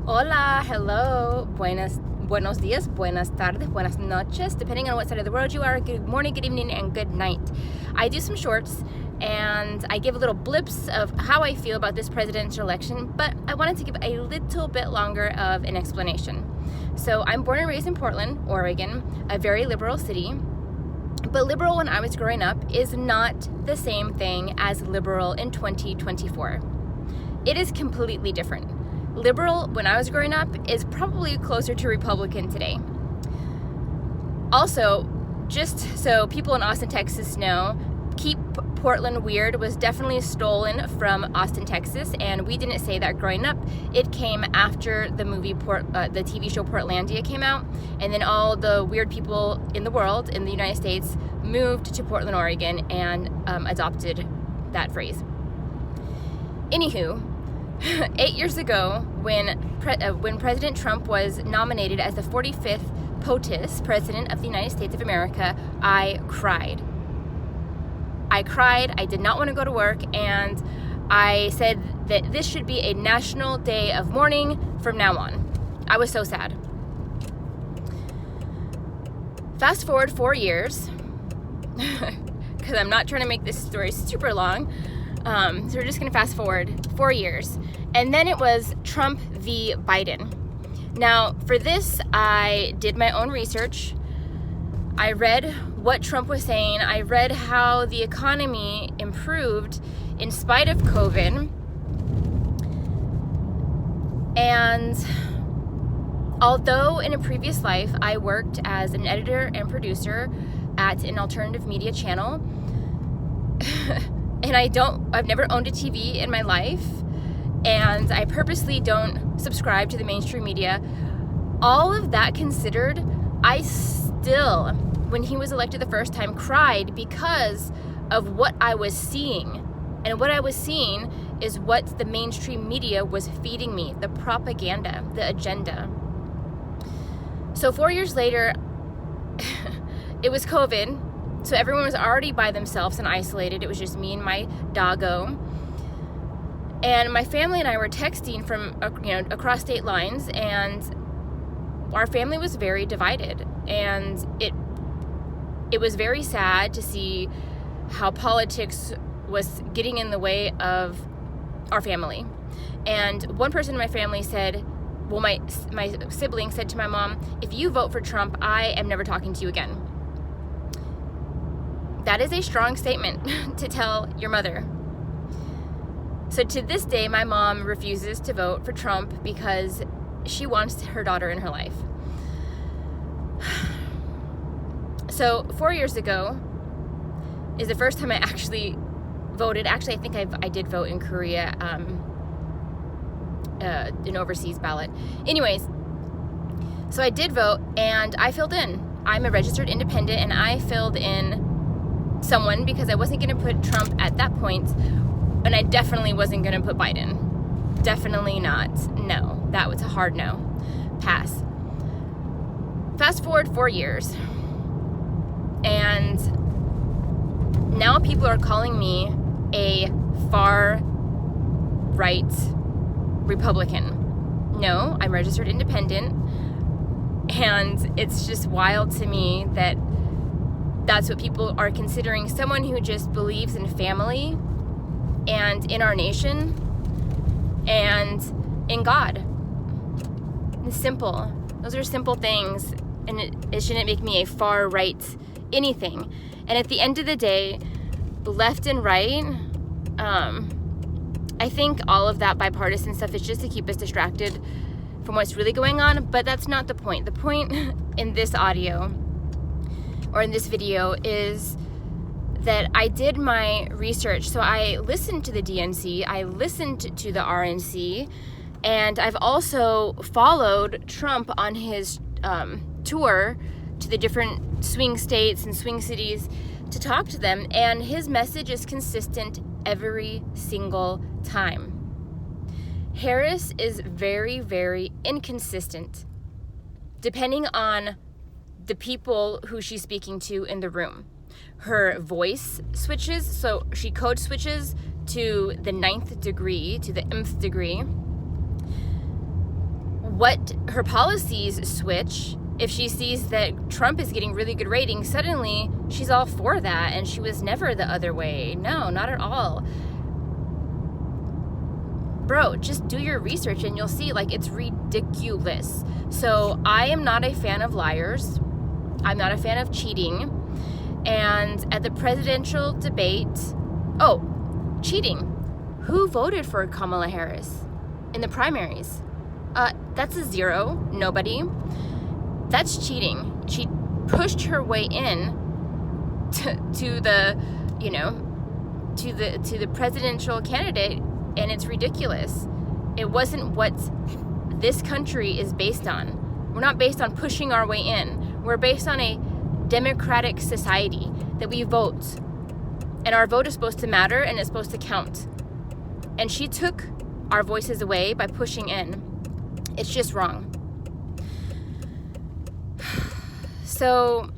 Hola, hello, buenos dias, buenas tardes, buenas noches, depending on what side of the world you are. Good morning, good evening, and good night. I do some shorts and I give little blips of how I feel about this presidential election, but I wanted to give a little bit longer of an explanation. So I'm born and raised in Portland, Oregon, a very liberal city. But liberal when I was growing up is not the same thing as liberal in 2024. It is completely different. Liberal when I was growing up is probably closer to Republican today. Also, just so people in Austin, Texas know, Keep Portland Weird was definitely stolen from Austin, Texas, and we didn't say that growing up. It came after the movie, the TV show Portlandia came out, and then all the weird people in the world, in the United States, moved to Portland, Oregon, and adopted that phrase. Anywho, 8 years ago, when President Trump was nominated as the 45th POTUS, President of the United States of America, I cried. I did not want to go to work, and I said that this should be a national day of mourning from now on. I was so sad. Fast forward 4 years, because I'm not trying to make this story super long, so we're just going to fast forward 4 years. And then it was Trump v. Biden. Now, for this, I did my own research. I read what Trump was saying. I read how the economy improved in spite of COVID. And although in a previous life I worked as an editor and producer at an alternative media channel, and I've never owned a TV in my life, and I purposely don't subscribe to the mainstream media. All of that considered, I still, when he was elected the first time, cried because of what I was seeing. And what I was seeing is what the mainstream media was feeding me, the propaganda, the agenda. So 4 years later, it was COVID, so everyone was already by themselves and isolated. It was just me and my doggo. And my family and I were texting from across state lines, and our family was very divided. And it was very sad to see how politics was getting in the way of our family. And one person in my family said, well, my sibling said to my mom, if you vote for Trump, I am never talking to you again. That is a strong statement to tell your mother. So to this day, my mom refuses to vote for Trump because she wants her daughter in her life. So 4 years ago is the first time I actually voted. Actually, I think I did vote in Korea, an overseas ballot. Anyways, so I did vote, and I filled in. I'm a registered independent, and I filled in someone because I wasn't going to put Trump at that point. And I definitely wasn't going to put Biden. Definitely not. No. That was a hard no. Pass. Fast forward 4 years. And now people are calling me a far-right Republican. No, I'm registered independent. And it's just wild to me that that's what people are considering someone who just believes in family and in our nation, and in God. It's simple. Those are simple things, and it shouldn't make me a far right anything. And at the end of the day, left and right, I think all of that bipartisan stuff is just to keep us distracted from what's really going on, but that's not the point. The point in this audio, or in this video, is that I did my research. So I listened to the DNC, I listened to the RNC, and I've also followed Trump on his tour to the different swing states and swing cities to talk to them, and his message is consistent every single time. Harris is very, very inconsistent depending on the people who she's speaking to in the room. Her voice switches, so she code switches to the 9th degree, to the nth degree. what her policies switch, if she sees that Trump is getting really good ratings, suddenly she's all for that, and she was never the other way. No, not at all. Bro, just do your research and you'll see, like, it's ridiculous. So I am not a fan of liars. I'm not a fan of cheating. And at the presidential debate, cheating. Who voted for Kamala Harris in the primaries? That's a zero. Nobody. That's cheating. She pushed her way in to the presidential candidate, and it's ridiculous. It wasn't what this country is based on. We're not based on pushing our way in. We're based on a democratic society that we vote, and our vote is supposed to matter and it's supposed to count. And she took our voices away by pushing in. It's just wrong. So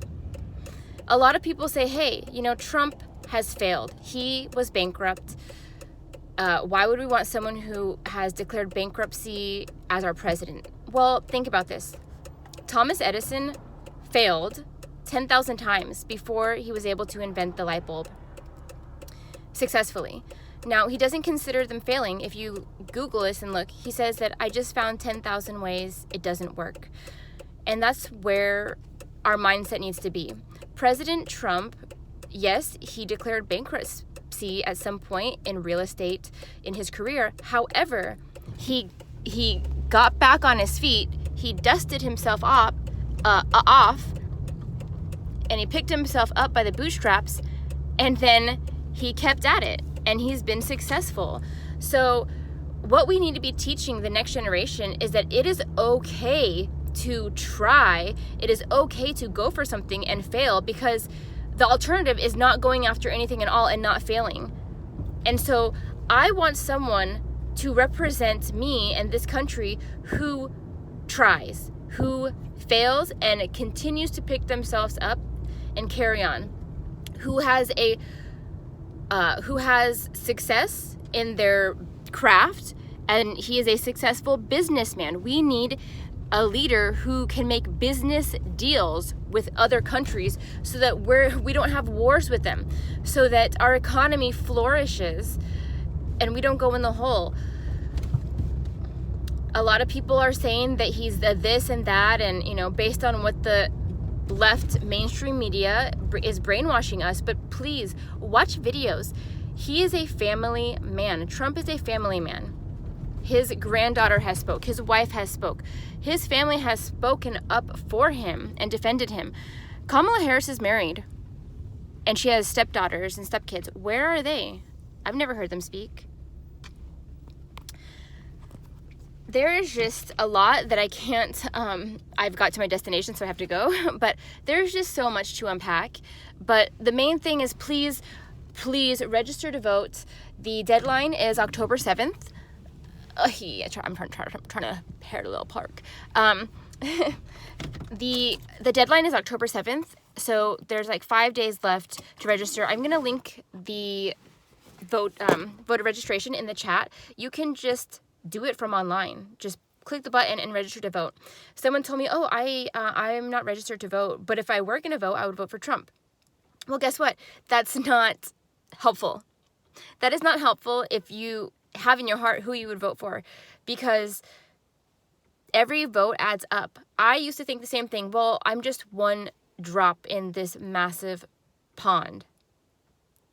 a lot of people say, hey, Trump has failed. He was bankrupt. Why would we want someone who has declared bankruptcy as our president? Well, think about this. Thomas Edison failed 10,000 times before he was able to invent the light bulb successfully. Now, he doesn't consider them failing. If you Google this and look, he says that I just found 10,000 ways it doesn't work. And that's where our mindset needs to be. President Trump, yes, he declared bankruptcy at some point in real estate in his career. However, he got back on his feet. He dusted himself off, and he picked himself up by the bootstraps, and then he kept at it, and he's been successful. So what we need to be teaching the next generation is that it is okay to try. It is okay to go for something and fail, because the alternative is not going after anything at all and not failing. And so I want someone to represent me and this country who tries, who fails and continues to pick themselves up and carry on, who has success in their craft, and he is a successful businessman. We need a leader who can make business deals with other countries so that we don't have wars with them, so that our economy flourishes and we don't go in the hole. A lot of people are saying that he's the this and that, and based on what the left mainstream media is brainwashing us. But please watch videos. He is a family man. Trump is a family man. His granddaughter has spoke. His wife has spoke. His family has spoken up for him and defended him. Kamala Harris is married, and she has stepdaughters and stepkids. Where are they? I've never heard them speak. There is just a lot that I can't, I've got to my destination, so I have to go, but there's just so much to unpack. But the main thing is please register to vote. The deadline is October 7th. I'm trying to parallel park. The deadline is October 7th, so there's like 5 days left to register. I'm going to link the voter registration in the chat. You can just do it from online. Just click the button and register to vote. Someone told me, I'm not registered to vote, but if I were going to vote, I would vote for Trump. Well, guess what? That's not helpful. That is not helpful if you have in your heart who you would vote for, because every vote adds up. I used to think the same thing. Well, I'm just one drop in this massive pond.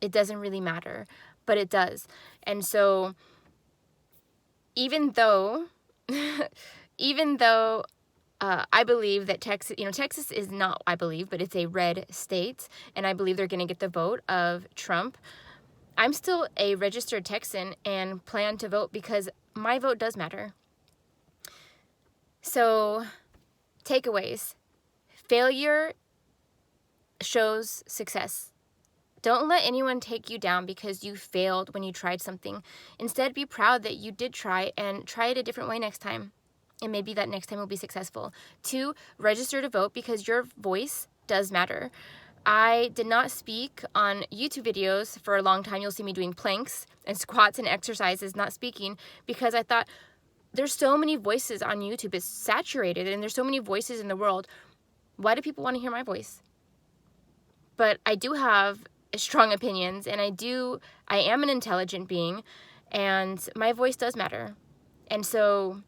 It doesn't really matter, but it does. And so even though I believe that Texas is not, I believe, but it's a red state, and I believe they're going to get the vote of Trump, I'm still a registered Texan and plan to vote because my vote does matter. So, takeaways. Failure shows success. Don't let anyone take you down because you failed when you tried something. Instead, be proud that you did try, and try it a different way next time. And maybe that next time will be successful. 2, register to vote because your voice does matter. I did not speak on YouTube videos for a long time. You'll see me doing planks and squats and exercises, not speaking, because I thought, there's so many voices on YouTube. It's saturated, and there's so many voices in the world. Why do people want to hear my voice? But I do have strong opinions, and I am an intelligent being, and my voice does matter. And so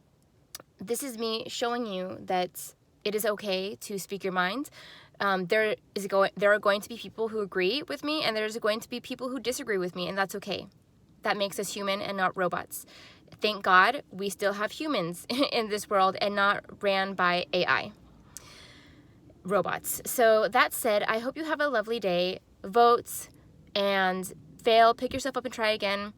this is me showing you that it is okay to speak your mind. There are going to be people who agree with me, and there's going to be people who disagree with me, and that's okay. That makes us human and not robots. Thank God we still have humans in this world and not ran by AI robots. So that said, I hope you have a lovely day. Vote and fail, pick yourself up and try again.